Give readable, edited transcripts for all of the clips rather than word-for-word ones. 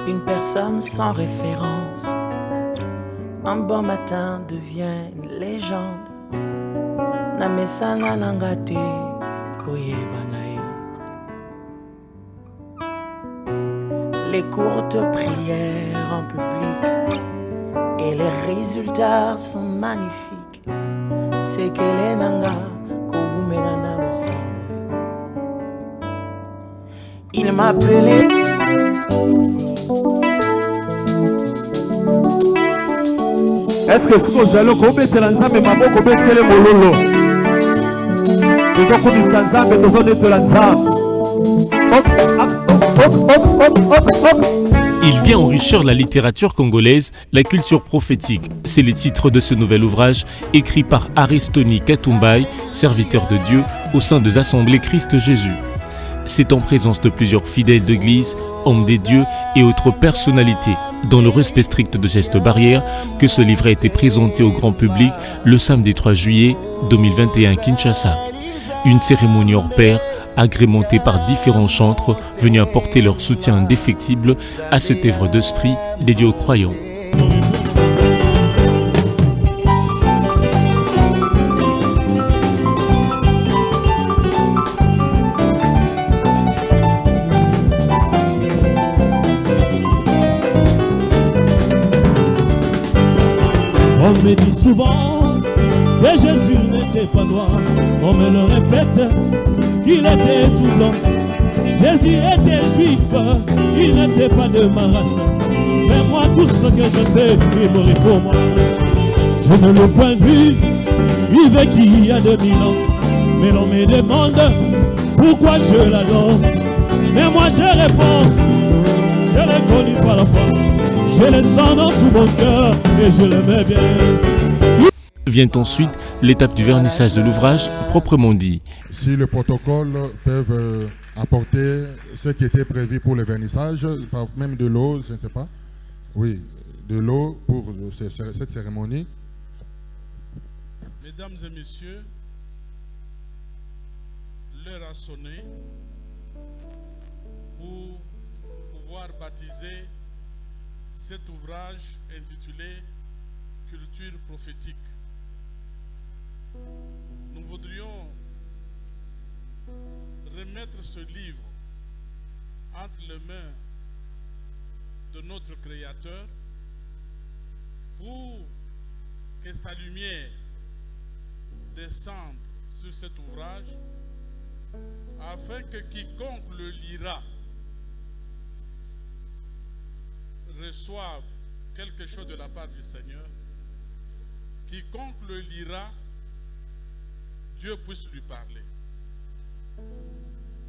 Une personne sans référence, un bon matin devient une légende. Namesana nangate koyebanae. Les courtes prières en public et les résultats sont magnifiques. C'est qu'elle est nanga koumenana l'ensemble. Il m'appelait. Est-ce que si vous allez commettre l'ensemble, mais maman commettre les mololo? Nous avons commis l'ensemble, nous avons été l'ensemble. Il vient enrichir la littérature congolaise, la culture prophétique. C'est le titre de ce nouvel ouvrage écrit par Aristoni Katumbai, serviteur de Dieu au sein des Assemblées Christ Jésus. C'est en présence de plusieurs fidèles d'église, hommes des dieux et autres personnalités, dans le respect strict de gestes barrières, que ce livre a été présenté au grand public le samedi 3 juillet 2021 à Kinshasa. Une cérémonie hors pair, agrémentée par différents chantres venus apporter leur soutien indéfectible à cette œuvre d'esprit dédiée aux croyants. On me dit souvent que Jésus n'était pas noir. On me le répète qu'il était tout blanc. Jésus était juif, il n'était pas de ma race. Mais moi, tout ce que je sais, il mourut pour moi. Je ne l'ai point vu, il vécut il y a 2000 ans. Mais l'on me demande pourquoi je l'adore. Mais moi je réponds, je l'ai connu par la foi. Je le sens dans tout mon cœur et je l'aimais bien. Vient ensuite l'étape du vernissage de l'ouvrage proprement dit. Si le protocole peut apporter ce qui était prévu pour le vernissage, même de l'eau, je ne sais pas. Oui, de l'eau pour cette cérémonie. Mesdames et messieurs, l'heure a sonné pour pouvoir baptiser cet ouvrage intitulé Culture prophétique. Nous voudrions remettre ce livre entre les mains de notre Créateur pour que sa lumière descende sur cet ouvrage afin que quiconque le lira reçoive quelque chose de la part du Seigneur. Quiconque le lira, Dieu puisse lui parler.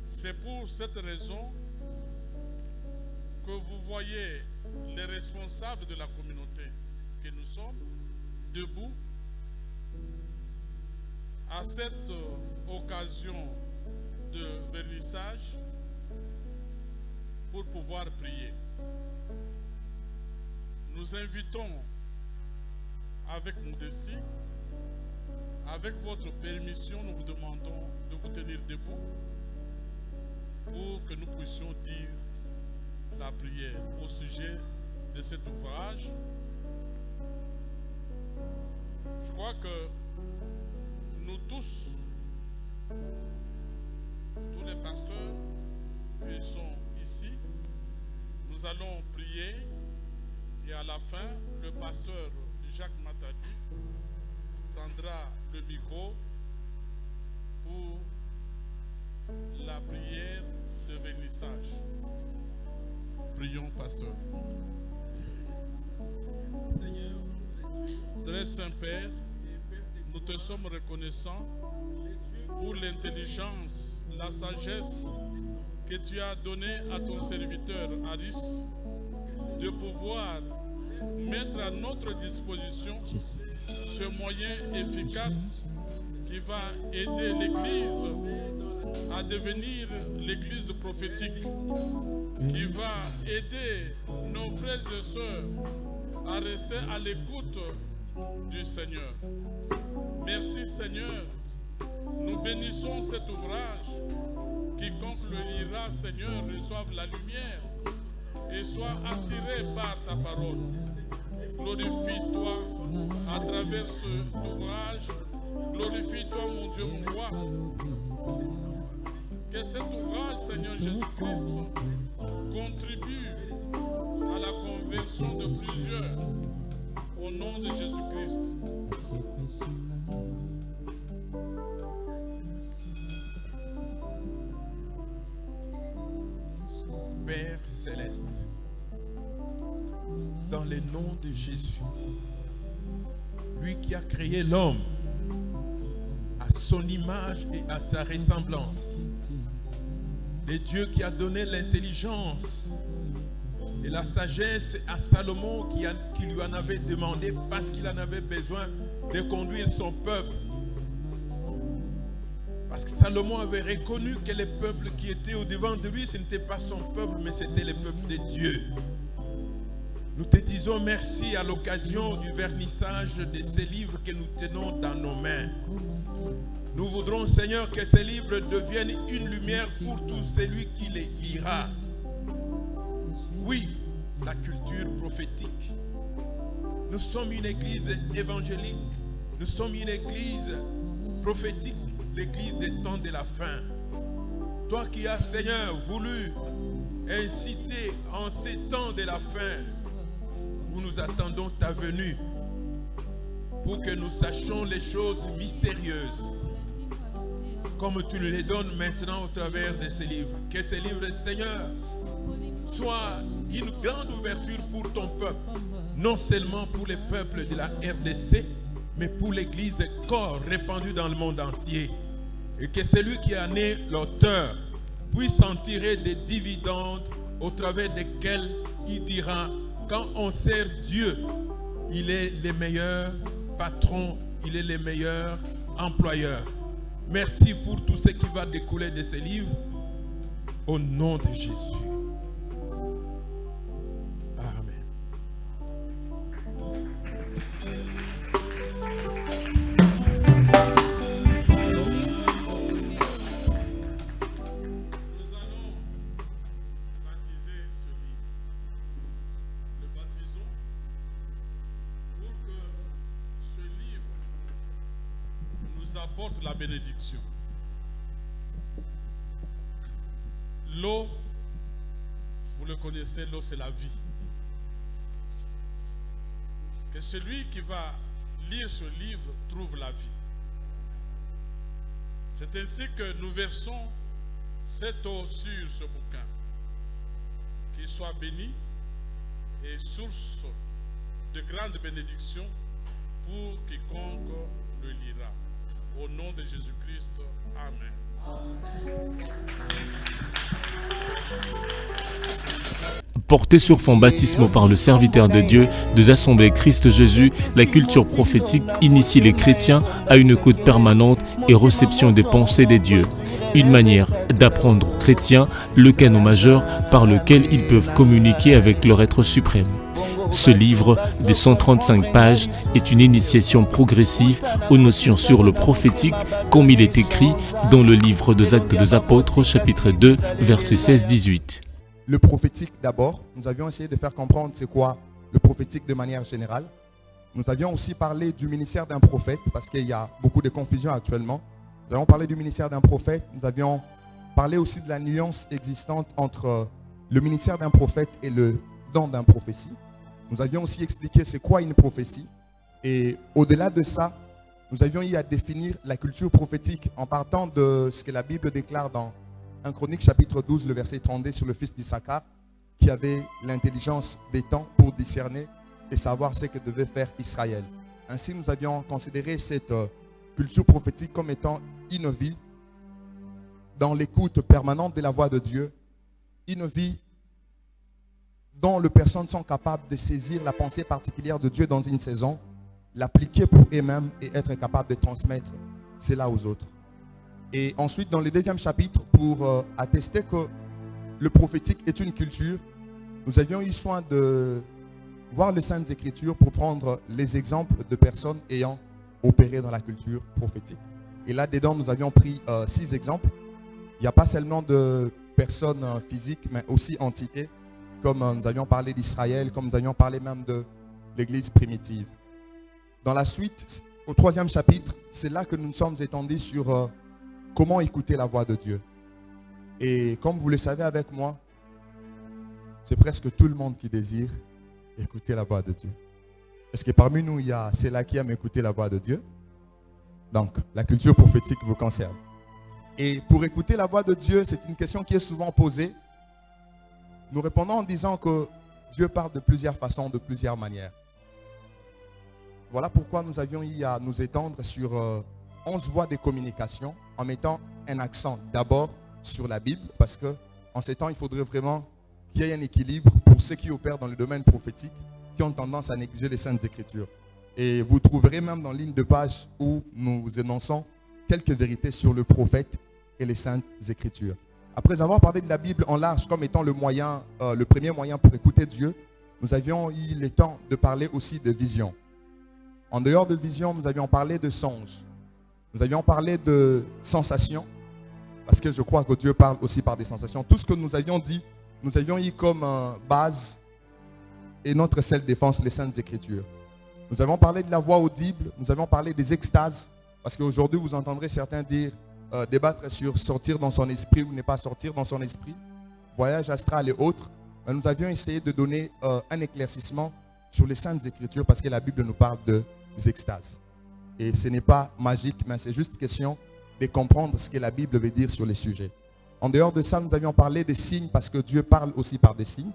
C'est pour cette raison que vous voyez les responsables de la communauté que nous sommes debout à cette occasion de vernissage pour pouvoir prier. Nous invitons avec modestie, avec votre permission, nous vous demandons de vous tenir debout pour que nous puissions dire la prière au sujet de cet ouvrage. Je crois que nous tous les pasteurs qui sont ici, nous allons prier. Et à la fin, le pasteur Jacques Matadi prendra le micro pour la prière de vernissage. Prions, pasteur. Seigneur, Très Saint-Père, nous te sommes reconnaissants pour l'intelligence, la sagesse que tu as donnée à ton serviteur Aris de pouvoir mettre à notre disposition ce moyen efficace qui va aider l'Église à devenir l'Église prophétique, qui va aider nos frères et sœurs à rester à l'écoute du Seigneur. Merci Seigneur, nous bénissons cet ouvrage. Quiconque le lira, Seigneur, reçoive la lumière et qu'ils soient attirés par ta parole. Glorifie-toi à travers cet ouvrage. Glorifie-toi, mon Dieu, mon roi. Que cet ouvrage, Seigneur Jésus-Christ, contribue à la conversion de plusieurs. Au nom de Jésus-Christ. Père céleste, dans le nom de Jésus, lui qui a créé l'homme à son image et à sa ressemblance, le Dieu qui a donné l'intelligence et la sagesse à Salomon qui lui en avait demandé parce qu'il en avait besoin de conduire son peuple. Parce que Salomon avait reconnu que le peuple qui était au-devant de lui, ce n'était pas son peuple, mais c'était le peuple de Dieu. Nous te disons merci à l'occasion du vernissage de ces livres que nous tenons dans nos mains. Nous voudrons, Seigneur, que ces livres deviennent une lumière pour tout celui qui les lira. Oui, la culture prophétique. Nous sommes une église évangélique. Nous sommes une église prophétique, l'église des temps de la fin. Toi qui as, Seigneur, voulu inciter en ces temps de la fin, où nous attendons ta venue, pour que nous sachions les choses mystérieuses, comme tu nous les donnes maintenant au travers de ces livres. Que ces livres, Seigneur, soient une grande ouverture pour ton peuple, non seulement pour les peuples de la RDC, mais pour l'Église corps répandue dans le monde entier. Et que celui qui en est l'auteur puisse en tirer des dividendes au travers desquels il dira, quand on sert Dieu, il est le meilleur patron, il est le meilleur employeur. Merci pour tout ce qui va découler de ces livres. Au nom de Jésus. Amen. Nous allons baptiser ce livre. Le baptisons pour que ce livre nous apporte la bénédiction. L'eau, vous le connaissez, l'eau c'est la vie. Que celui qui va lire ce livre trouve la vie. C'est ainsi que nous versons cette eau sur ce bouquin. Qu'il soit béni et source de grandes bénédictions pour quiconque le lira. Au nom de Jésus-Christ, Amen. Portée sur fond baptismaux par le serviteur de Dieu des Assemblées Christ Jésus, la culture prophétique initie les chrétiens à une écoute permanente et réception des pensées des dieux. Une manière d'apprendre aux chrétiens le canon majeur par lequel ils peuvent communiquer avec leur être suprême. Ce livre de 135 pages est une initiation progressive aux notions sur le prophétique comme il est écrit dans le livre des Actes des Apôtres, chapitre 2, versets 16-18. Le prophétique d'abord, nous avions essayé de faire comprendre c'est quoi le prophétique de manière générale. Nous avions aussi parlé du ministère d'un prophète parce qu'il y a beaucoup de confusion actuellement. Nous avons parlé du ministère d'un prophète, nous avions parlé aussi de la nuance existante entre le ministère d'un prophète et le don d'un prophétie. Nous avions aussi expliqué c'est quoi une prophétie. Et au-delà de ça, nous avions eu à définir la culture prophétique en partant de ce que la Bible déclare dans 1 Chronique chapitre 12, le verset 32 sur le fils d'Issachar, qui avait l'intelligence des temps pour discerner et savoir ce que devait faire Israël. Ainsi, nous avions considéré cette culture prophétique comme étant une vie dans l'écoute permanente de la voix de Dieu, une vie dont les personnes sont capables de saisir la pensée particulière de Dieu dans une saison, l'appliquer pour eux-mêmes et être capables de transmettre cela aux autres. Et ensuite, dans le deuxième chapitre, pour attester que le prophétique est une culture, nous avions eu soin de voir les Saintes Écritures pour prendre les exemples de personnes ayant opéré dans la culture prophétique. Et là-dedans, nous avions pris 6 exemples. Il n'y a pas seulement de personnes physiques, mais aussi entités comme nous avions parlé d'Israël, comme nous avions parlé même de l'Église primitive. Dans la suite, au 3e chapitre, c'est là que nous nous sommes étendus sur comment écouter la voix de Dieu. Et comme vous le savez avec moi, c'est presque tout le monde qui désire écouter la voix de Dieu. Est-ce que parmi nous, il y a ceux-là qui aiment écouter la voix de Dieu? Donc, la culture prophétique vous concerne. Et pour écouter la voix de Dieu, c'est une question qui est souvent posée. Nous répondons en disant que Dieu parle de plusieurs façons, de plusieurs manières. Voilà pourquoi nous avions eu à nous étendre sur 11 voies de communication en mettant un accent d'abord sur la Bible, parce qu'en ces temps, il faudrait vraiment qu'il y ait un équilibre pour ceux qui opèrent dans le domaine prophétique, qui ont tendance à négliger les Saintes Écritures. Et vous trouverez même dans ligne de page où nous énonçons quelques vérités sur le prophète et les Saintes Écritures. Après avoir parlé de la Bible en large comme étant le premier moyen pour écouter Dieu, nous avions eu le temps de parler aussi de vision. En dehors de vision, nous avions parlé de songes. Nous avions parlé de sensations, parce que je crois que Dieu parle aussi par des sensations. Tout ce que nous avions dit, nous avions eu comme base et notre seule défense, les Saintes Écritures. Nous avons parlé de la voix audible, nous avons parlé des extases, parce qu'aujourd'hui vous entendrez certains dire, débattre sur sortir dans son esprit ou ne pas sortir dans son esprit, voyage astral et autres. Mais nous avions essayé de donner un éclaircissement sur les Saintes Écritures, parce que la Bible nous parle des extases. Et ce n'est pas magique, mais c'est juste question de comprendre ce que la Bible veut dire sur les sujets. En dehors de ça, nous avions parlé des signes, parce que Dieu parle aussi par des signes.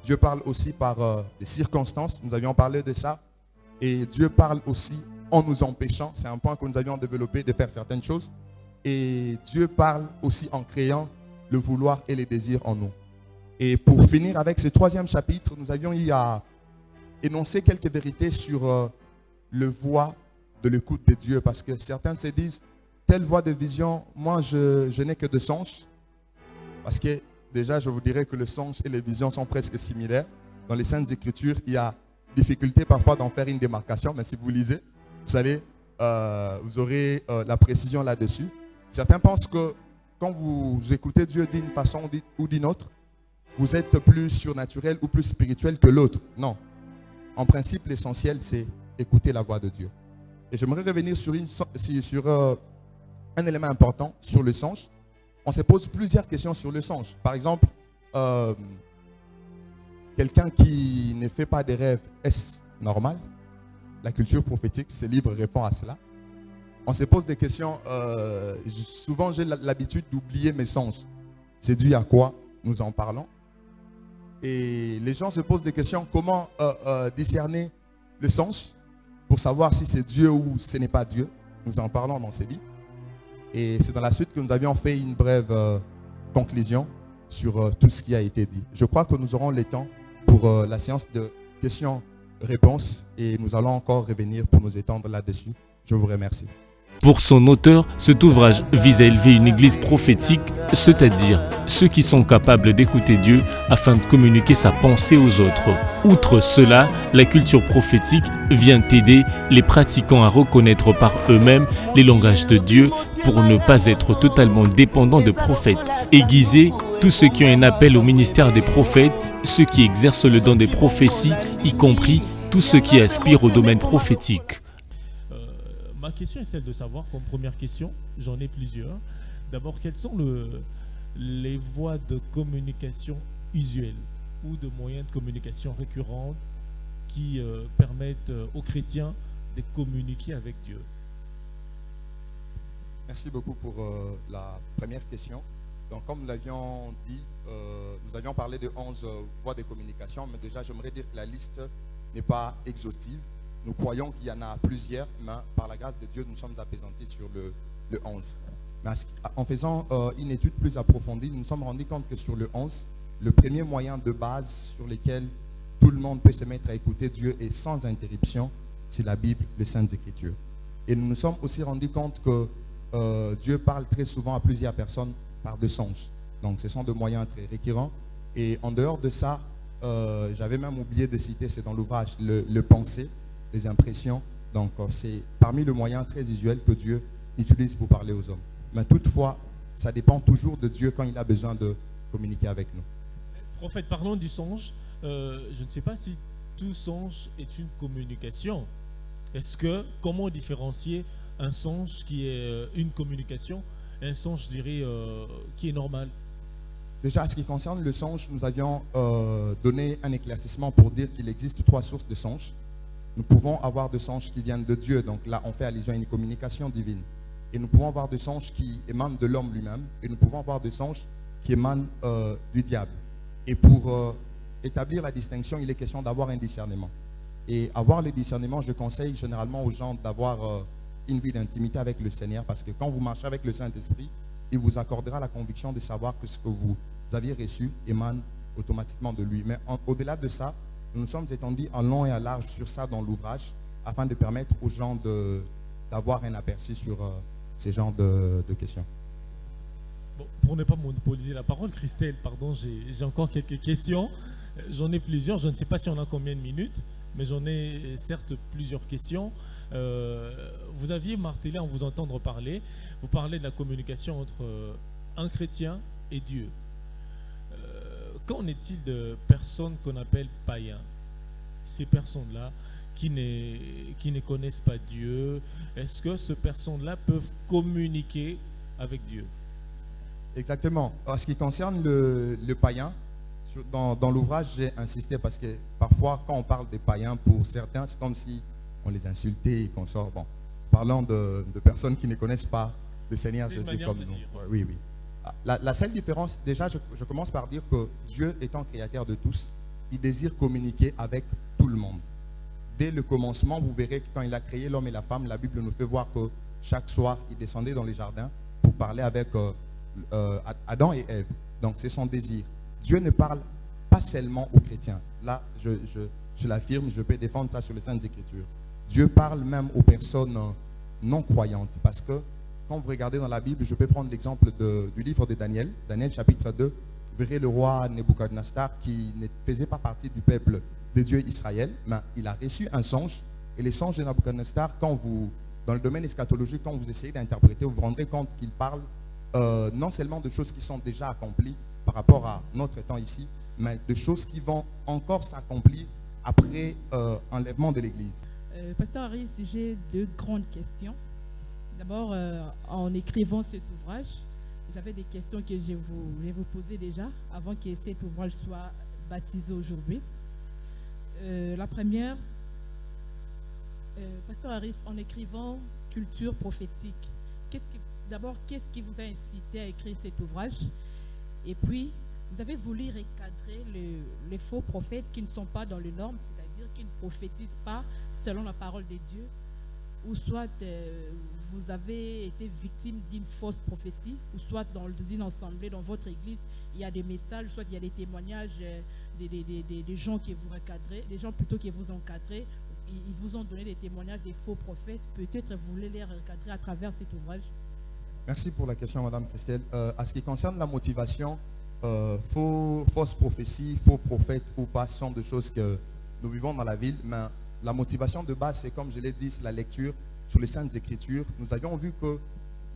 Dieu parle aussi par des circonstances, nous avions parlé de ça. Et Dieu parle aussi en nous empêchant, c'est un point que nous avions développé, de faire certaines choses. Et Dieu parle aussi en créant le vouloir et les désirs en nous. Et pour finir avec ce 3e chapitre, nous avions eu à énoncer quelques vérités sur le voie de l'écoute de Dieu. Parce que certains se disent, telle voie de vision, moi je n'ai que de songes. Parce que déjà, je vous dirais que le songe et les visions sont presque similaires. Dans les Saintes Écritures, il y a difficulté parfois d'en faire une démarcation, mais si vous lisez, vous aurez la précision là-dessus. Certains pensent que quand vous écoutez Dieu d'une façon ou d'une autre, vous êtes plus surnaturel ou plus spirituel que l'autre. Non. En principe, l'essentiel, c'est écouter la voix de Dieu. Et j'aimerais revenir sur un élément important, sur le songe. On se pose plusieurs questions sur le songe. Par exemple, quelqu'un qui ne fait pas de rêves, est-ce normal? La culture prophétique, ce livre répond à cela. On se pose des questions. Souvent, j'ai l'habitude d'oublier mes songes. C'est dû à quoi? Nous en parlons. Et les gens se posent des questions. Comment discerner le songe pour savoir si c'est Dieu ou ce n'est pas Dieu? Nous en parlons dans ces livres. Et c'est dans la suite que nous avions fait une brève conclusion sur tout ce qui a été dit. Je crois que nous aurons le temps pour la séance de questions-réponses et nous allons encore revenir pour nous étendre là-dessus. Je vous remercie. Pour son auteur, cet ouvrage vise à élever une église prophétique, c'est-à-dire ceux qui sont capables d'écouter Dieu afin de communiquer sa pensée aux autres. Outre cela, la culture prophétique vient aider les pratiquants à reconnaître par eux-mêmes les langages de Dieu pour ne pas être totalement dépendants de prophètes. Aiguiser tous ceux qui ont un appel au ministère des prophètes, ceux qui exercent le don des prophéties, y compris tous ceux qui aspirent au domaine prophétique. Ma question est celle de savoir, comme première question, j'en ai plusieurs. D'abord, quelles sont les voies de communication usuelles ou de moyens de communication récurrents qui permettent aux chrétiens de communiquer avec Dieu? Merci beaucoup pour la première question. Donc, comme nous l'avions dit, nous avions parlé de 11 voies de communication, mais déjà, j'aimerais dire que la liste n'est pas exhaustive. Nous croyons qu'il y en a plusieurs, mais par la grâce de Dieu, nous sommes apaisantis sur le 11. Mais en faisant une étude plus approfondie, nous nous sommes rendus compte que sur le 11, le premier moyen de base sur lequel tout le monde peut se mettre à écouter Dieu et sans interruption, c'est la Bible, les Saintes Écritures. Et nous nous sommes aussi rendus compte que Dieu parle très souvent à plusieurs personnes par des songes. Donc ce sont des moyens très récurrents. Et en dehors de ça, j'avais même oublié de citer, c'est dans l'ouvrage, le penser, les impressions. Donc c'est parmi les moyens très usuels que Dieu utilise pour parler aux hommes. Mais toutefois, ça dépend toujours de Dieu quand il a besoin de communiquer avec nous. Prophète, parlons du songe. Je ne sais pas si tout songe est une communication. Comment différencier un songe qui est une communication et un songe, je dirais, qui est normal? Déjà, en ce qui concerne le songe, nous avions donné un éclaircissement pour dire qu'il existe 3 sources de songes. Nous pouvons avoir des songes qui viennent de Dieu, donc là on fait allusion à une communication divine. Et nous pouvons avoir des songes qui émanent de l'homme lui-même, et nous pouvons avoir des songes qui émanent du diable. Et pour établir la distinction, il est question d'avoir un discernement. Et avoir le discernement, je conseille généralement aux gens d'avoir une vie d'intimité avec le Seigneur, parce que quand vous marchez avec le Saint-Esprit, il vous accordera la conviction de savoir que ce que vous aviez reçu émane automatiquement de lui. Mais au-delà de ça, nous nous sommes étendus en long et en large sur ça dans l'ouvrage, afin de permettre aux gens d'avoir un aperçu sur ces genres de questions. Bon, pour ne pas monopoliser la parole, Christelle, pardon, j'ai encore quelques questions. J'en ai plusieurs, je ne sais pas si on a combien de minutes, mais j'en ai certes plusieurs questions. Vous aviez martelé en vous entendre parler, vous parlez de la communication entre un chrétien et Dieu. Qu'en est-il de personnes qu'on appelle païens? Ces personnes-là qui ne connaissent pas Dieu, est-ce que ces personnes-là peuvent communiquer avec Dieu? Exactement. En ce qui concerne le païen, dans l'ouvrage, j'ai insisté parce que parfois, quand on parle des païens, pour certains, c'est comme si on les insultait et qu'on sort. Bon, parlant de personnes qui ne connaissent pas le Seigneur Jésus comme nous. Oui, oui. La seule différence, déjà, je commence par dire que Dieu étant créateur de tous, il désire communiquer avec tout le monde. Dès le commencement, vous verrez que quand il a créé l'homme et la femme, la Bible nous fait voir que chaque soir, il descendait dans les jardins pour parler avec Adam et Ève. Donc, c'est son désir. Dieu ne parle pas seulement aux chrétiens. Là, je l'affirme, je peux défendre ça sur les Saintes Écritures. Dieu parle même aux personnes non croyantes. Parce que, quand vous regardez dans la Bible, je peux prendre l'exemple du livre de Daniel, Daniel chapitre 2, vous verrez le roi Nebuchadnezzar qui ne faisait pas partie du peuple de Dieu Israël, mais il a reçu un songe. Et les songes de Nebuchadnezzar, dans le domaine eschatologique, quand vous essayez d'interpréter, vous vous rendrez compte qu'il parle non seulement de choses qui sont déjà accomplies par rapport à notre temps ici, mais de choses qui vont encore s'accomplir après enlèvement de l'Église. Pasteur Harris, j'ai 2 grandes questions. D'abord, en écrivant cet ouvrage, j'avais des questions que je vais vous poser déjà, avant que cet ouvrage soit baptisé aujourd'hui. La première, Pasteur Harris, en écrivant Culture prophétique, d'abord, qu'est-ce qui vous a incité à écrire cet ouvrage? Et puis, vous avez voulu recadrer les faux prophètes qui ne sont pas dans les normes, c'est-à-dire qui ne prophétisent pas selon la parole de Dieu, ou soit vous avez été victime d'une fausse prophétie, ou soit dans une assemblée, dans votre église, il y a des messages, soit il y a des témoignages des gens qui vous recadrent, des gens plutôt qui vous encadrent, ils vous ont donné des témoignages des faux prophètes, peut-être vous voulez les recadrer à travers cet ouvrage. Merci pour la question, Madame Christelle. À ce qui concerne la motivation, fausse prophétie, faux prophète ou pas, ce sont des choses que nous vivons dans la ville, mais la motivation de base, c'est comme je l'ai dit, c'est la lecture sur les Saintes Écritures. Nous avions vu que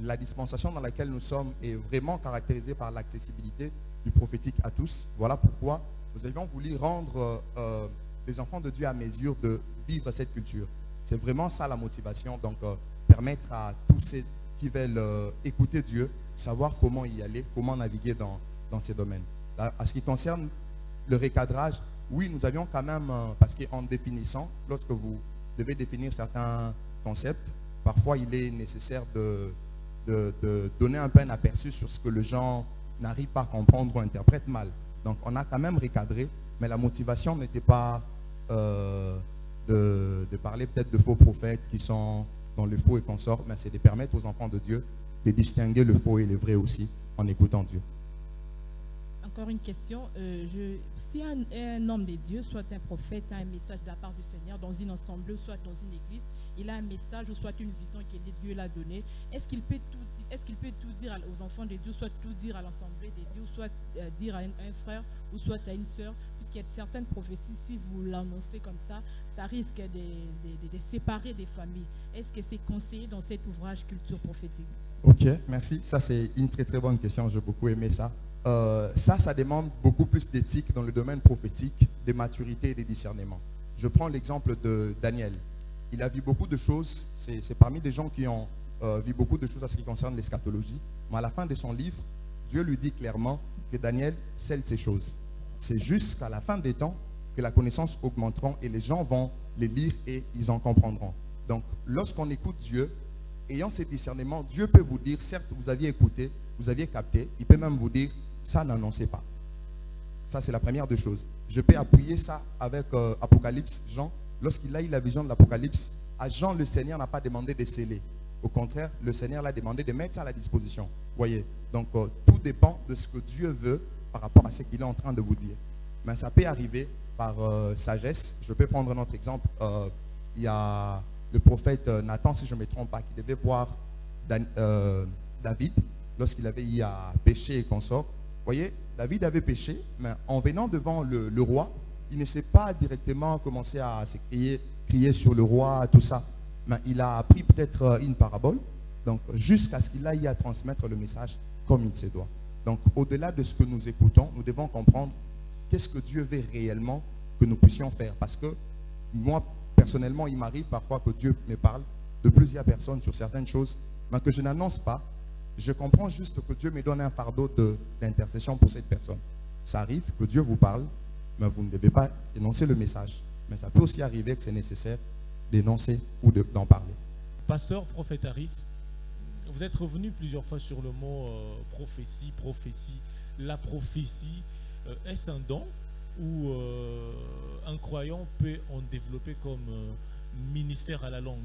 la dispensation dans laquelle nous sommes est vraiment caractérisée par l'accessibilité du prophétique à tous. Voilà pourquoi nous avions voulu rendre les enfants de Dieu à mesure de vivre cette culture. C'est vraiment ça la motivation, donc permettre à tous ceux qui veulent écouter Dieu, savoir comment y aller, comment naviguer dans ces domaines. Là, à ce qui concerne le recadrage, oui, nous avions quand même, parce qu'en définissant, lorsque vous devez définir certains concepts, parfois il est nécessaire de donner un peu un aperçu sur ce que les gens n'arrivent pas à comprendre ou interprètent mal. Donc on a quand même recadré, mais la motivation n'était pas de parler peut-être de faux prophètes qui sont dans le faux et consorts, mais c'est de permettre aux enfants de Dieu de distinguer le faux et le vrai aussi en écoutant Dieu. Encore une question. Si un homme de Dieu, soit un prophète, a un message de la part du Seigneur dans une assemblée, soit dans une église, il a un message ou soit une vision que Dieu l'a donnée, est-ce qu'il peut tout dire aux enfants de Dieu, soit tout dire à l'assemblée de Dieu, soit dire à un frère ou soit à une sœur, puisqu'il y a certaines prophéties, si vous l'annoncez comme ça risque de séparer des familles. Est-ce que c'est conseillé dans cet ouvrage Culture prophétique? Ok, merci. Ça, c'est une très très bonne question. J'ai beaucoup aimé ça. ça demande beaucoup plus d'éthique dans le domaine prophétique, de maturité et de discernement. Je prends l'exemple de Daniel. Il a vu beaucoup de choses, c'est parmi des gens qui ont vu beaucoup de choses à ce qui concerne l'eschatologie, mais à la fin de son livre, Dieu lui dit clairement que Daniel scelle ces choses. C'est jusqu'à la fin des temps que la connaissance augmentera et les gens vont les lire et ils en comprendront. Donc, lorsqu'on écoute Dieu, ayant ces discernements, Dieu peut vous dire, certes, vous aviez écouté, vous aviez capté, il peut même vous dire, ça, n'annoncez pas. Ça, c'est la première des choses. Je peux appuyer ça avec Apocalypse, Jean. Lorsqu'il a eu la vision de l'Apocalypse, à Jean, le Seigneur n'a pas demandé de sceller. Au contraire, le Seigneur l'a demandé de mettre ça à la disposition. Voyez, donc tout dépend de ce que Dieu veut par rapport à ce qu'il est en train de vous dire. Mais ça peut arriver par sagesse. Je peux prendre un autre exemple. Il y a le prophète Nathan, si je ne me trompe pas, qui devait voir David lorsqu'il avait eu à pécher et consort. Vous voyez, David avait péché, mais en venant devant le roi, il ne s'est pas directement commencé à crier sur le roi, tout ça. Mais il a appris peut-être une parabole, donc jusqu'à ce qu'il aille à transmettre le message comme il se doit. Donc au-delà de ce que nous écoutons, nous devons comprendre qu'est-ce que Dieu veut réellement que nous puissions faire. Parce que moi, personnellement, il m'arrive parfois que Dieu me parle de plusieurs personnes sur certaines choses, mais que je n'annonce pas. Je comprends juste que Dieu me donne un fardeau d'intercession pour cette personne. Ça arrive que Dieu vous parle, mais vous ne devez pas énoncer le message. Mais ça peut aussi arriver que c'est nécessaire d'énoncer ou d'en parler. Pasteur, prophète Harris, vous êtes revenu plusieurs fois sur le mot prophétie. La prophétie, est-ce un don ou un croyant peut en développer comme ministère à la langue?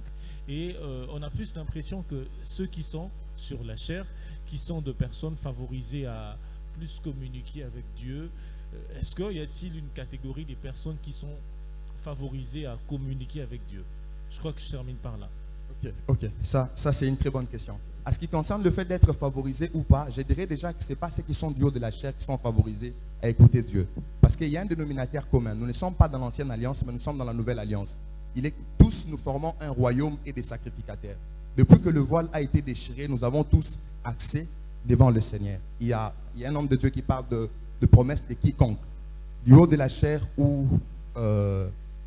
Et on a plus l'impression que ceux qui sont sur la chair, qui sont de personnes favorisées à plus communiquer avec Dieu, est-ce qu'il y a-t-il une catégorie des personnes qui sont favorisées à communiquer avec Dieu? Je crois que je termine par là. Ok. Ça c'est une très bonne question. À ce qui concerne le fait d'être favorisé ou pas, je dirais déjà que ce n'est pas ceux qui sont du haut de la chair qui sont favorisés à écouter Dieu. Parce qu'il y a un dénominateur commun. Nous ne sommes pas dans l'ancienne alliance, mais nous sommes dans la nouvelle alliance. Tous nous formons un royaume et des sacrificateurs. Depuis que le voile a été déchiré, nous avons tous accès devant le Seigneur. Il y a un homme de Dieu qui parle de promesses de quiconque, du haut de la chair ou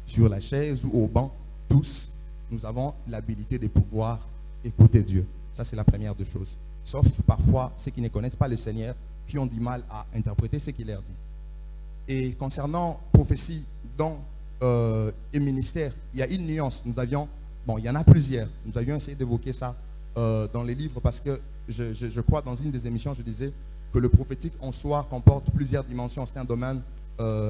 sur la chaise ou au banc, tous, nous avons l'habilité de pouvoir écouter Dieu. Ça, c'est la première des choses. Sauf parfois ceux qui ne connaissent pas le Seigneur, qui ont du mal à interpréter ce qu'il leur dit. Et concernant prophétie, don et ministère, il y a une nuance. Il y en a plusieurs. Nous avions essayé d'évoquer ça dans les livres parce que je crois dans une des émissions, je disais que le prophétique en soi comporte plusieurs dimensions. C'est un domaine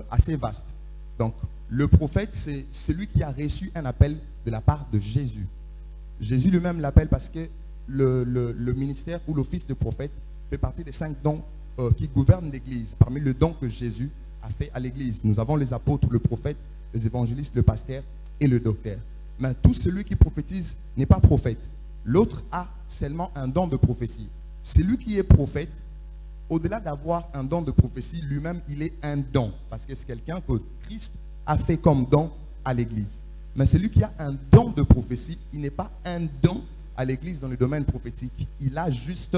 assez vaste. Donc, le prophète, c'est celui qui a reçu un appel de la part de Jésus. Jésus lui-même l'appelle parce que le ministère ou l'office de prophète fait partie des 5 dons qui gouvernent l'Église. Parmi les dons que Jésus a fait à l'Église, nous avons les apôtres, le prophète, les évangélistes, le pasteur et le docteur. Mais tout celui qui prophétise n'est pas prophète. L'autre a seulement un don de prophétie. Celui qui est prophète, au-delà d'avoir un don de prophétie, lui-même, il est un don. Parce que c'est quelqu'un que Christ a fait comme don à l'Église. Mais celui qui a un don de prophétie, il n'est pas un don à l'Église dans le domaine prophétique. Il a juste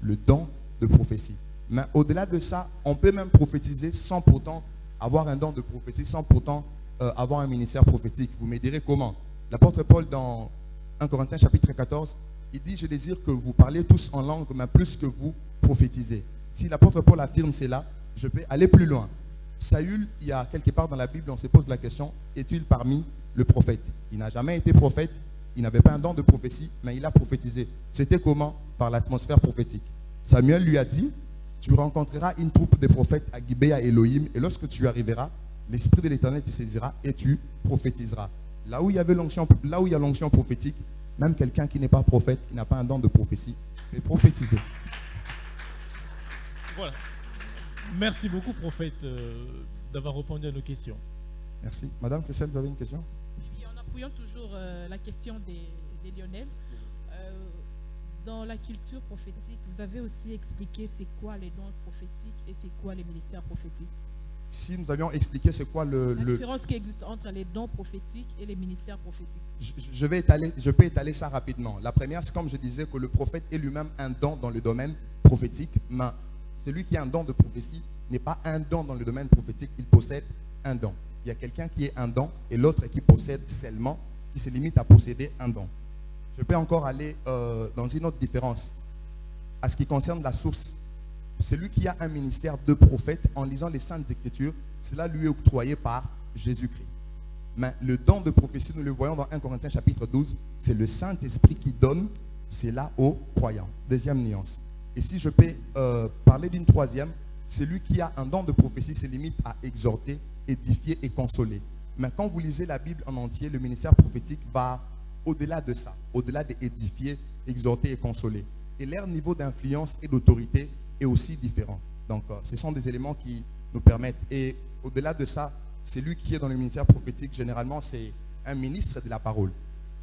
le don de prophétie. Mais au-delà de ça, on peut même prophétiser sans pourtant avoir un don de prophétie, sans pourtant avoir un ministère prophétique. Vous me direz comment? L'apôtre Paul, dans 1 Corinthiens chapitre 14, il dit « Je désire que vous parliez tous en langue, mais plus que vous prophétisez. » Si l'apôtre Paul affirme cela, je peux aller plus loin. Saül, il y a quelque part dans la Bible, on se pose la question, est-il parmi le prophète? Il n'a jamais été prophète, il n'avait pas un don de prophétie, mais il a prophétisé. C'était comment? Par l'atmosphère prophétique. Samuel lui a dit, tu rencontreras une troupe de prophètes à Gibéa Elohim, et lorsque tu arriveras, l'Esprit de l'Éternel te saisira et tu prophétiseras. Là où il y avait l'onction, là où il y a l'onction prophétique, même quelqu'un qui n'est pas prophète, qui n'a pas un don de prophétie, peut prophétiser. Voilà. Merci beaucoup, prophète, d'avoir répondu à nos questions. Merci. Madame Christelle, vous avez une question? Oui, en appuyant toujours la question des Lionel, dans la culture prophétique, vous avez aussi expliqué c'est quoi les dons prophétiques et c'est quoi les ministères prophétiques. Si nous avions expliqué c'est quoi la différence qui existe entre les dons prophétiques et les ministères prophétiques. Je peux étaler ça rapidement. La première, c'est comme je disais que le prophète est lui-même un don dans le domaine prophétique, mais celui qui a un don de prophétie n'est pas un don dans le domaine prophétique, il possède un don. Il y a quelqu'un qui est un don et l'autre qui possède seulement, qui se limite à posséder un don. Je peux encore aller dans une autre différence. À ce qui concerne la source, celui qui a un ministère de prophète, en lisant les Saintes Écritures, cela lui est octroyé par Jésus-Christ. Mais le don de prophétie, nous le voyons dans 1 Corinthiens chapitre 12, c'est le Saint-Esprit qui donne cela aux croyants. Deuxième nuance. Et si je peux parler d'une troisième, celui qui a un don de prophétie se limite à exhorter, édifier et consoler. Mais quand vous lisez la Bible en entier, le ministère prophétique va au-delà de ça, au-delà d'édifier, exhorter et consoler. Et leur niveau d'influence et d'autorité est aussi différent. Donc, ce sont des éléments qui nous permettent. Et au-delà de ça, celui qui est dans le ministère prophétique, généralement, c'est un ministre de la parole.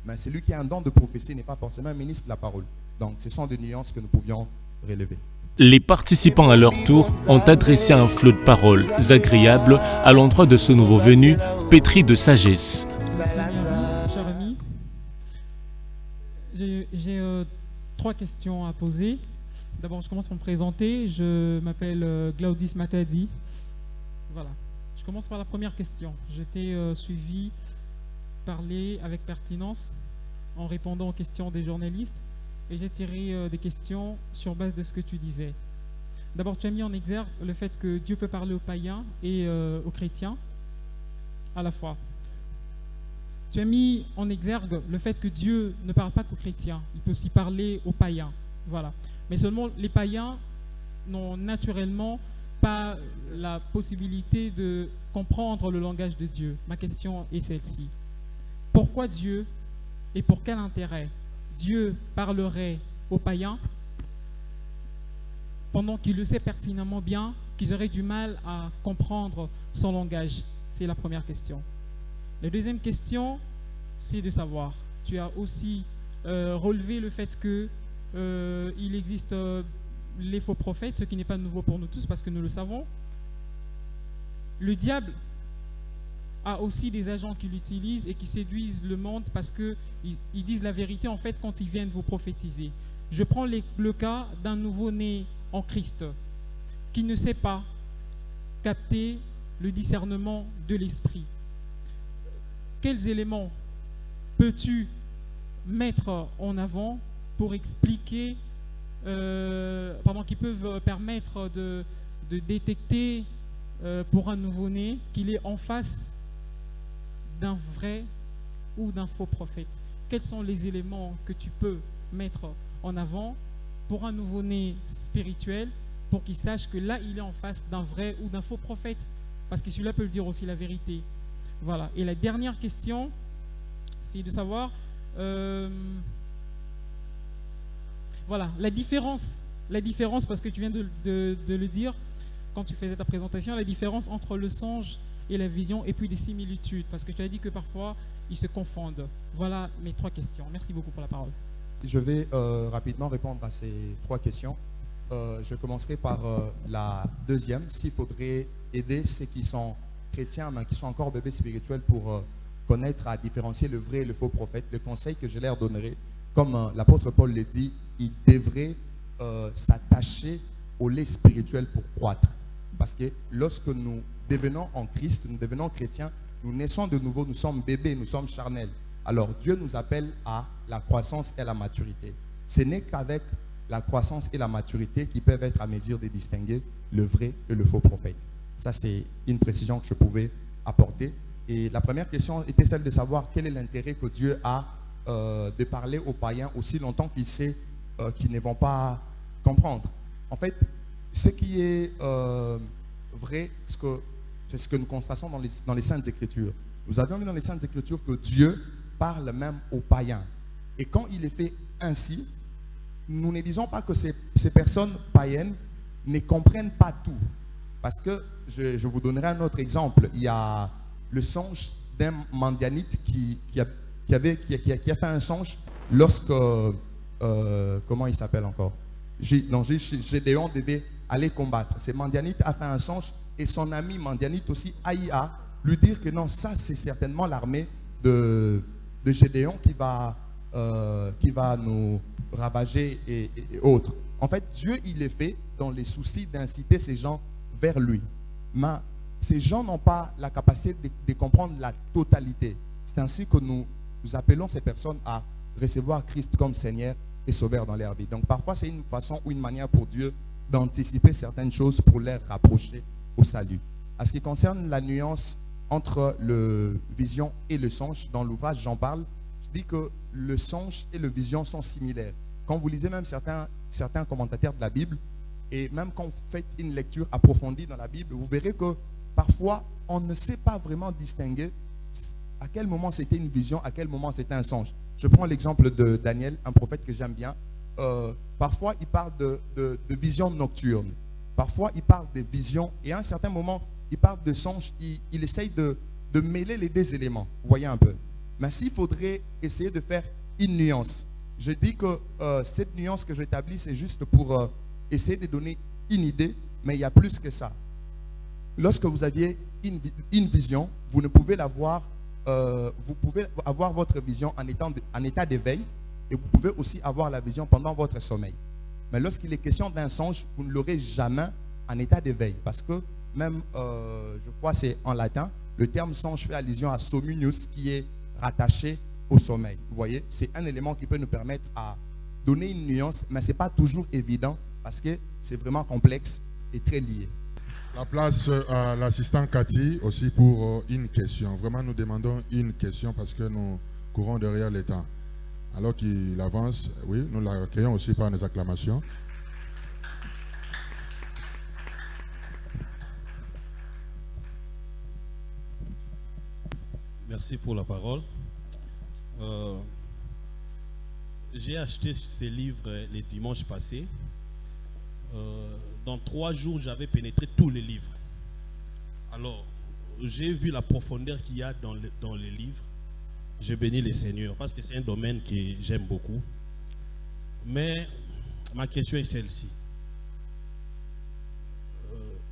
Mais celui qui a un don de prophétie n'est pas forcément un ministre de la parole. Donc, ce sont des nuances que nous pouvions relever. Les participants à leur tour ont adressé un flot de paroles agréables à l'endroit de ce nouveau venu, pétri de sagesse. Cher ami, j'ai 3 questions à poser. D'abord, je commence par me présenter. Je m'appelle Glaudis Matadi. Voilà. Je commence par la première question. Je t'ai suivi parler avec pertinence en répondant aux questions des journalistes et j'ai tiré des questions sur base de ce que tu disais. D'abord, tu as mis en exergue le fait que Dieu peut parler aux païens et aux chrétiens à la fois. Tu as mis en exergue le fait que Dieu ne parle pas qu'aux chrétiens, il peut aussi parler aux païens. Voilà. Mais seulement les païens n'ont naturellement pas la possibilité de comprendre le langage de Dieu. Ma question est celle-ci. Pourquoi Dieu et pour quel intérêt Dieu parlerait aux païens pendant qu'il le sait pertinemment bien qu'ils auraient du mal à comprendre son langage? C'est la première question. La deuxième question, c'est de savoir, tu as aussi relevé le fait que il existe les faux prophètes, ce qui n'est pas nouveau pour nous tous parce que nous le savons. Le diable a aussi des agents qui l'utilisent et qui séduisent le monde parce qu'ils disent la vérité en fait quand ils viennent vous prophétiser. Je prends le cas d'un nouveau-né en Christ qui ne sait pas capter le discernement de l'esprit. Quels éléments peux-tu mettre en avant pour expliquer, qui peuvent permettre de détecter pour un nouveau-né qu'il est en face d'un vrai ou d'un faux prophète? Quels sont les éléments que tu peux mettre en avant pour un nouveau-né spirituel pour qu'il sache que là, il est en face d'un vrai ou d'un faux prophète? Parce que celui-là peut le dire aussi la vérité. Voilà. Et la dernière question, c'est de savoir... voilà, la différence, parce que tu viens de le dire quand tu faisais ta présentation, la différence entre le songe et la vision, et puis les similitudes, parce que tu as dit que parfois, ils se confondent. Voilà mes 3 questions. Merci beaucoup pour la parole. Je vais rapidement répondre à ces 3 questions. Je commencerai par la deuxième, s'il faudrait aider ceux qui sont chrétiens, mais qui sont encore bébés spirituels pour connaître à différencier le vrai et le faux prophète. Le conseil que je leur donnerai, comme l'apôtre Paul le dit, ils devraient s'attacher au lait spirituel pour croître. Parce que lorsque nous devenons en Christ, nous devenons chrétiens, nous naissons de nouveau, nous sommes bébés, nous sommes charnels. Alors Dieu nous appelle à la croissance et à la maturité. Ce n'est qu'avec la croissance et la maturité qui peuvent être à mesure de distinguer le vrai et le faux prophète. Ça, c'est une précision que je pouvais apporter. Et la première question était celle de savoir quel est l'intérêt que Dieu a de parler aux païens aussi longtemps qu'il sait qu'ils ne vont pas comprendre. En fait, ce qui est vrai, c'est ce que nous constatons dans les Saintes Écritures. Nous avions vu dans les Saintes Écritures que Dieu parle même aux païens. Et quand il est fait ainsi, nous ne disons pas que ces personnes païennes ne comprennent pas tout. Parce que, je vous donnerai un autre exemple. Il y a le songe d'un Mandianite qui a fait un songe lorsque, comment il s'appelle encore? Gédéon devait aller combattre. Ce Mandianite a fait un songe et son ami Mandianite aussi, Aïa, lui dire que non, ça c'est certainement l'armée de Gédéon qui va nous ravager et autres. En fait, Dieu, il est fait dans les soucis d'inciter ces gens vers lui. Mais ces gens n'ont pas la capacité de comprendre la totalité. C'est ainsi que nous appelons ces personnes à recevoir Christ comme Seigneur et Sauveur dans leur vie. Donc parfois, c'est une façon ou une manière pour Dieu d'anticiper certaines choses pour les rapprocher au salut. À ce qui concerne la nuance entre le vision et le songe, dans l'ouvrage, j'en parle, je dis que le songe et le vision sont similaires. Quand vous lisez même certains commentateurs de la Bible, et même quand vous faites une lecture approfondie dans la Bible, vous verrez que parfois, on ne sait pas vraiment distinguer à quel moment c'était une vision, à quel moment c'était un songe. Je prends l'exemple de Daniel, un prophète que j'aime bien. Parfois, il parle de visions nocturnes. Parfois, il parle de visions. Et à un certain moment, il parle de songes. Il essaye de mêler les deux éléments. Vous voyez un peu. Mais s'il faudrait essayer de faire une nuance, je dis que cette nuance que j'établis, c'est juste pour essayer de donner une idée. Mais il y a plus que ça. Lorsque vous aviez une vision, vous ne pouvez l'avoir. Vous pouvez avoir votre vision en état d'éveil et vous pouvez aussi avoir la vision pendant votre sommeil. Mais lorsqu'il est question d'un songe, vous ne l'aurez jamais en état d'éveil parce que même, je crois c'est en latin, le terme songe fait allusion à somnus qui est rattaché au sommeil. Vous voyez, c'est un élément qui peut nous permettre à donner une nuance, mais ce n'est pas toujours évident parce que c'est vraiment complexe et très lié. La place à l'assistant Cathy aussi pour une question. Vraiment, nous demandons une question parce que nous courons derrière le temps. Alors qu'il avance, oui, nous l'accueillons aussi par des acclamations. Merci pour la parole. J'ai acheté ces livres les dimanches passés. Dans 3 jours, j'avais pénétré tous les livres. Alors, j'ai vu la profondeur qu'il y a dans les livres. Je bénis le Seigneur parce que c'est un domaine que j'aime beaucoup. Mais ma question est celle-ci.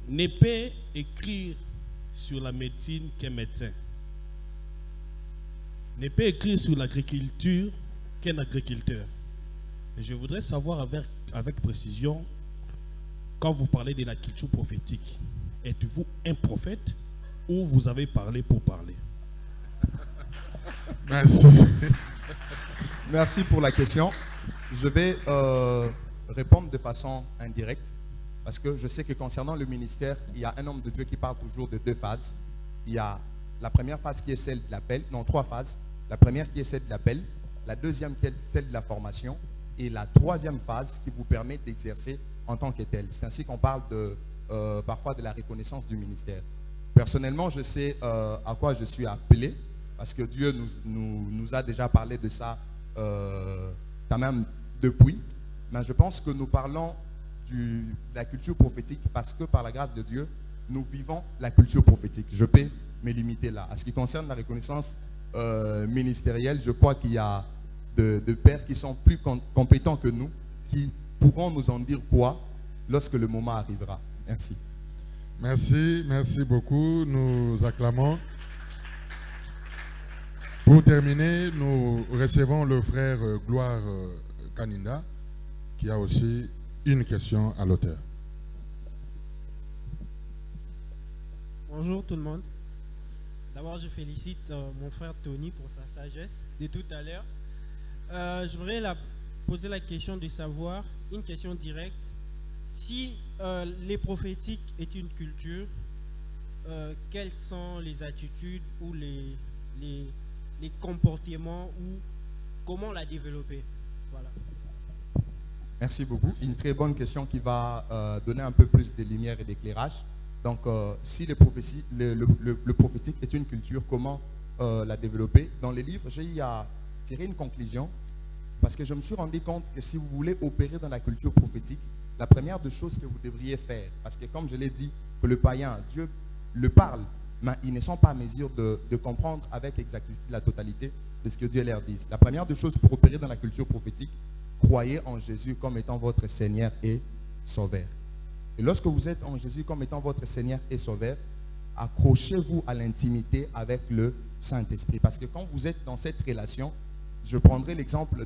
Ne peut écrire sur la médecine qu'un médecin. Ne peut écrire sur l'agriculture qu'un agriculteur. Et je voudrais savoir avec précision, quand vous parlez de la culture prophétique, êtes-vous un prophète ou vous avez parlé pour parler? Merci. Merci pour la question. Je vais répondre de façon indirecte parce que je sais que concernant le ministère, il y a un homme de Dieu qui parle toujours de 2 phases. Il y a la première phase qui est celle de l'appel, non 3 phases. La première qui est celle de l'appel, la deuxième qui est celle de la formation et la troisième phase qui vous permet d'exercer en tant que tel. C'est ainsi qu'on parle parfois de la reconnaissance du ministère. Personnellement, je sais à quoi je suis appelé parce que Dieu nous a déjà parlé de ça quand même depuis. Mais je pense que nous parlons de la culture prophétique parce que par la grâce de Dieu, nous vivons la culture prophétique. Je peux me limiter là. À ce qui concerne la reconnaissance ministérielle, je crois qu'il y a de pères qui sont plus compétents que nous, qui pourront nous en dire quoi lorsque le moment arrivera. Merci. Merci beaucoup. Nous acclamons. Pour terminer, nous recevons le frère Gloire Kaninda qui a aussi une question à l'auteur. Bonjour tout le monde. D'abord, je félicite mon frère Tony pour sa sagesse de tout à l'heure. J'aimerais poser la question de savoir, une question directe, si les prophétiques est une culture, quelles sont les attitudes ou les comportements ou comment la développer? Voilà. Merci beaucoup. Une très bonne question qui va donner un peu plus de lumière et d'éclairage. Donc, si le prophétique est une culture, comment la développer? Dans les livres, j'ai tiré une conclusion parce que je me suis rendu compte que si vous voulez opérer dans la culture prophétique, la première des choses que vous devriez faire, parce que comme je l'ai dit, que le païen, Dieu le parle, mais ils ne sont pas à mesure de comprendre avec exactitude la totalité de ce que Dieu leur dit. La première des choses pour opérer dans la culture prophétique, croyez en Jésus comme étant votre Seigneur et Sauveur. Et lorsque vous êtes en Jésus comme étant votre Seigneur et Sauveur, accrochez-vous à l'intimité avec le Saint-Esprit. Parce que quand vous êtes dans cette relation, je prendrai l'exemple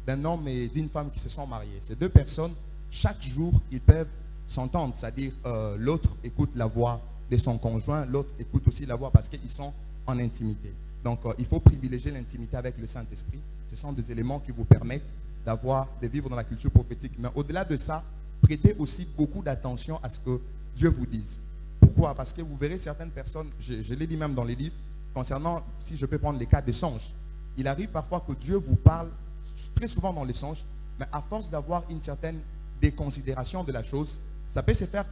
d'un homme et d'une femme qui se sont mariés. Ces 2 personnes chaque jour, ils peuvent s'entendre. C'est-à-dire, l'autre écoute la voix de son conjoint, l'autre écoute aussi la voix parce qu'ils sont en intimité. Donc, il faut privilégier l'intimité avec le Saint-Esprit. Ce sont des éléments qui vous permettent de vivre dans la culture prophétique. Mais au-delà de ça, prêtez aussi beaucoup d'attention à ce que Dieu vous dise. Pourquoi? Parce que vous verrez certaines personnes, je l'ai dit même dans les livres, concernant, si je peux prendre les cas des songes, il arrive parfois que Dieu vous parle, très souvent dans les songes, mais à force d'avoir une certaine déconsidération de la chose, ça peut se faire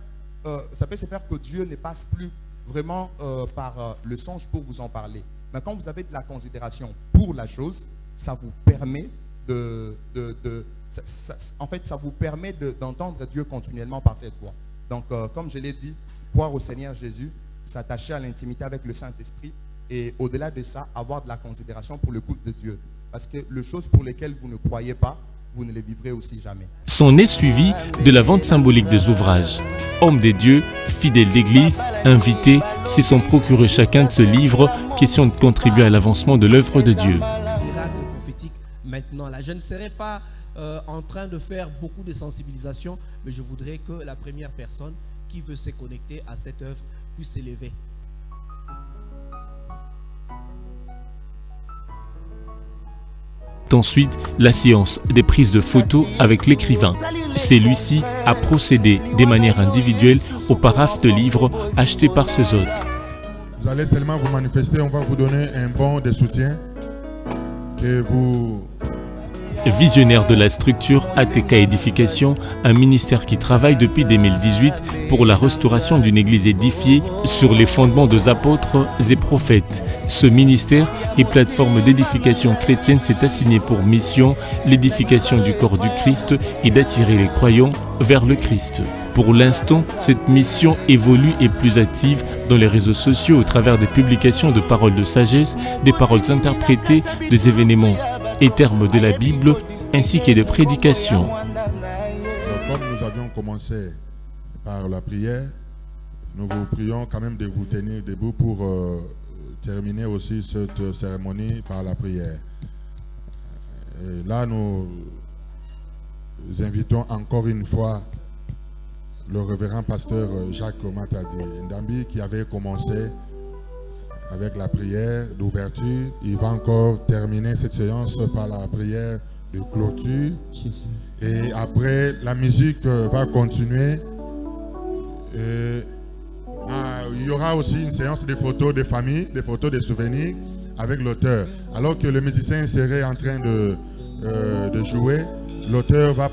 que Dieu ne passe plus vraiment par le songe pour vous en parler. Mais quand vous avez de la considération pour la chose, ça vous permet ça vous permet d'entendre Dieu continuellement par cette voix. Donc, comme je l'ai dit, croire au Seigneur Jésus, s'attacher à l'intimité avec le Saint-Esprit et au-delà de ça, avoir de la considération pour le culte de Dieu. Parce que les choses pour lesquelles vous ne croyez pas, vous ne les vivrez aussi jamais. S'en est suivi de la vente symbolique des ouvrages. Hommes des dieux, fidèles d'église, invités, se sont procurés chacun de ce livre, question de contribuer à l'avancement de l'œuvre de Dieu. Maintenant, là, je ne serai pas en train de faire beaucoup de sensibilisation, mais je voudrais que la première personne qui veut se connecter à cette œuvre puisse s'élever. Ensuite, la séance des prises de photos avec l'écrivain. Celui-ci a procédé de manière individuelle au paraphe de livres achetés par ses hôtes. Vous allez seulement vous manifester, on va vous donner un bon de soutien que vous... Visionnaire de la structure ATK Édification, un ministère qui travaille depuis 2018 pour la restauration d'une église édifiée sur les fondements des apôtres et prophètes. Ce ministère et plateforme d'édification chrétienne s'est assigné pour mission l'édification du corps du Christ et d'attirer les croyants vers le Christ. Pour l'instant, cette mission évolue et plus active dans les réseaux sociaux au travers des publications de paroles de sagesse, des paroles interprétées, des événements et termes de la Bible, ainsi que de prédications. Comme nous avions commencé par la prière, nous vous prions quand même de vous tenir debout pour terminer aussi cette cérémonie par la prière. Et là, nous invitons encore une fois le révérend pasteur Jacques Matadi Ndambi qui avait commencé avec la prière d'ouverture. Il va encore terminer cette séance par la prière de clôture. Et après, la musique va continuer. Et, il y aura aussi une séance de photos de famille, des photos de souvenirs avec l'auteur. Alors que le musicien serait en train de jouer, l'auteur va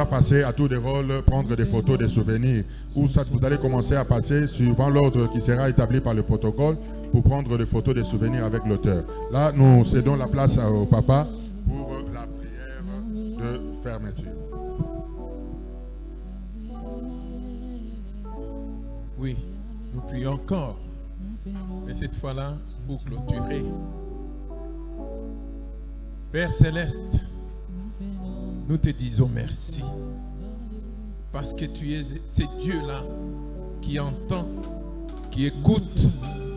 passer à tour de rôle, prendre des photos de souvenirs. Ou ça, vous allez commencer à passer suivant l'ordre qui sera établi par le protocole pour prendre des photos de souvenirs avec l'auteur. Là, nous cédons la place au papa pour la prière de fermeture. Oui, nous prions encore. Mais cette fois-là, pour clôturer. Père Céleste, nous te disons merci. Parce que tu es ce Dieu-là qui entend, qui écoute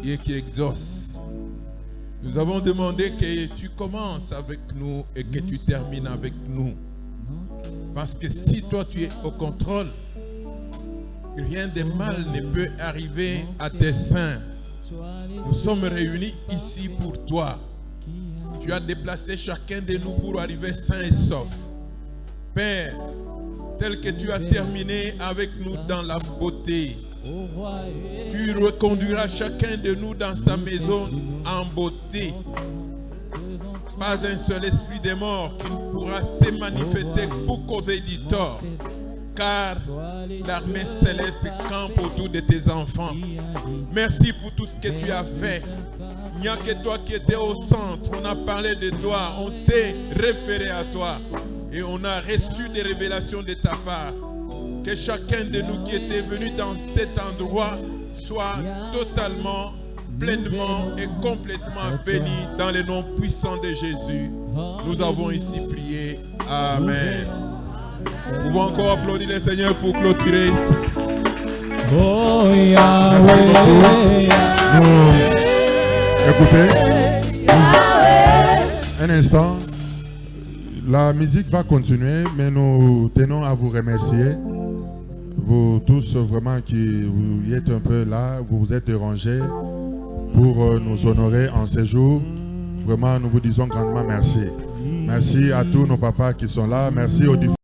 et qui exauce. Nous avons demandé que tu commences avec nous et que tu termines avec nous. Parce que si toi tu es au contrôle, rien de mal ne peut arriver à tes saints. Nous sommes réunis ici pour toi. Tu as déplacé chacun de nous pour arriver sain et sauf. Père, tel que tu as terminé avec nous dans la beauté, tu reconduiras chacun de nous dans sa maison en beauté. Pas un seul esprit de mort qui ne pourra se manifester pour causer du tort. Car l'armée céleste campe autour de tes enfants. Merci pour tout ce que tu as fait. Il n'y a que toi qui étais au centre. On a parlé de toi. On s'est référé à toi. Et on a reçu des révélations de ta part. Que chacun de nous qui était venu dans cet endroit soit totalement, pleinement et complètement béni dans le nom puissant de Jésus. Nous avons ici prié. Amen. Nous pouvons encore applaudir le Seigneur pour clôturer. Oh Yahweh. Écoutez, un instant, La musique va continuer, mais nous tenons à vous remercier. Vous tous vraiment qui vous êtes un peu là, vous vous êtes dérangés pour nous honorer en ces jours. Vraiment, nous vous disons grandement merci. Merci à tous nos papas qui sont là. Merci aux différents